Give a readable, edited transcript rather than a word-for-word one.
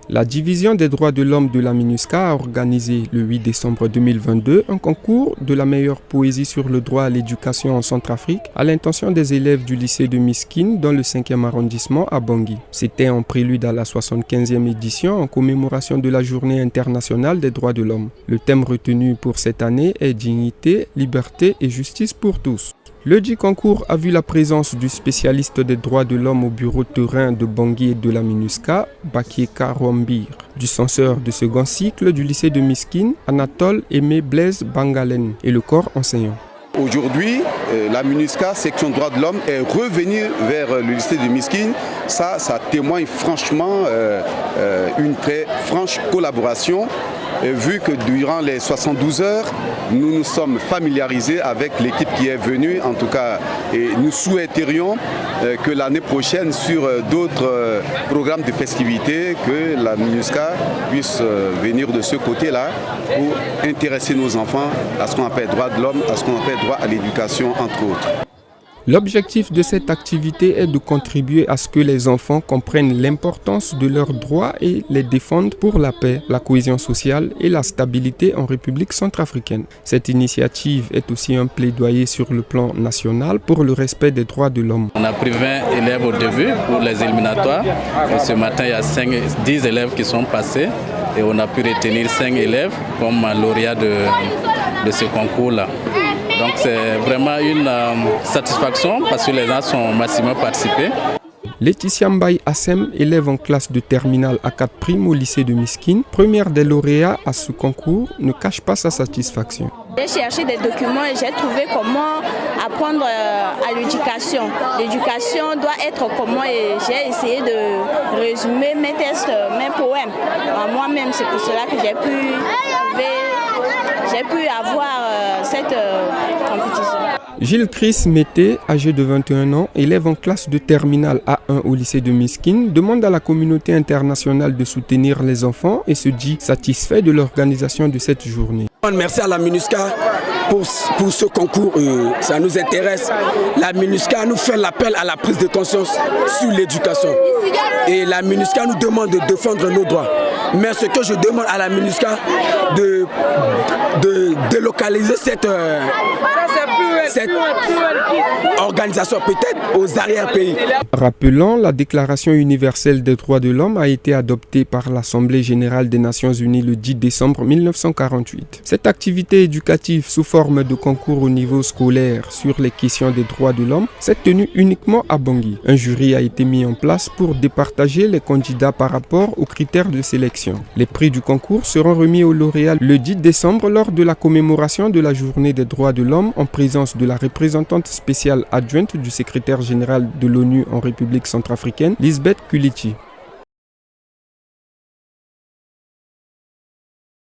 La division des droits de l'homme de la MINUSCA a organisé le 8 décembre 2022 un concours de la meilleure poésie sur le droit à l'éducation en Centrafrique à l'intention des élèves du lycée de Miskine dans le 5e arrondissement à Bangui. C'était en prélude à la 75e édition en commémoration de la Journée internationale des droits de l'homme. Le thème retenu pour cette année est dignité, liberté et justice pour tous. Le dit concours a vu la présence du spécialiste des droits de l'homme au bureau terrain de Bangui et de la MINUSCA, Bakieka Rwambir, du censeur de second cycle du lycée de Miskine, Anatole Aimé Blaise Bangalen, et le corps enseignant. Aujourd'hui, la MINUSCA, section droits de l'homme, est revenue vers le lycée de Miskine. Ça témoigne franchement une très franche collaboration. Vu que durant les 72 heures, nous nous sommes familiarisés avec l'équipe qui est venue, en tout cas, et nous souhaiterions que l'année prochaine, sur d'autres programmes de festivités, que la MINUSCA puisse venir de ce côté-là pour intéresser nos enfants à ce qu'on appelle droit de l'homme, à ce qu'on appelle droit à l'éducation, entre autres. L'objectif de cette activité est de contribuer à ce que les enfants comprennent l'importance de leurs droits et les défendent pour la paix, la cohésion sociale et la stabilité en République centrafricaine. Cette initiative est aussi un plaidoyer sur le plan national pour le respect des droits de l'homme. On a pris 20 élèves au début pour les éliminatoires. Et ce matin, il y a 10 élèves qui sont passés et on a pu retenir 5 élèves comme lauréats de ce concours-là. Donc c'est vraiment une satisfaction parce que les gens sont massivement participés. Laetitia Mbaye Assem, élève en classe de terminale à 4 primes au lycée de Miskine, première des lauréats à ce concours, ne cache pas sa satisfaction. J'ai cherché des documents et j'ai trouvé comment apprendre à l'éducation. L'éducation doit être comment et j'ai essayé de résumer mes tests, mes poèmes. Moi-même, c'est pour cela que j'ai pu avoir cette compétition. Gilles Chris Mété, âgé de 21 ans, élève en classe de terminale A1 au lycée de Miskine, demande à la communauté internationale de soutenir les enfants et se dit satisfait de l'organisation de cette journée. Merci à la MINUSCA pour ce concours, ça nous intéresse. La MINUSCA nous fait l'appel à la prise de conscience sur l'éducation. Et la MINUSCA nous demande de défendre nos droits. Mais ce que je demande à la MINUSCA, de délocaliser cette organisation peut-être aux arrière-pays. Rappelons, la Déclaration universelle des droits de l'homme a été adoptée par l'Assemblée générale des Nations unies le 10 décembre 1948. Cette activité éducative sous forme de concours au niveau scolaire sur les questions des droits de l'homme s'est tenue uniquement à Bangui. Un jury a été mis en place pour départager les candidats par rapport aux critères de sélection. Les prix du concours seront remis aux lauréats le 10 décembre lors de la commémoration de la Journée des droits de l'homme en présence de la représentante spéciale adjointe du secrétaire général de l'ONU en République centrafricaine, Lisbeth Kuliti.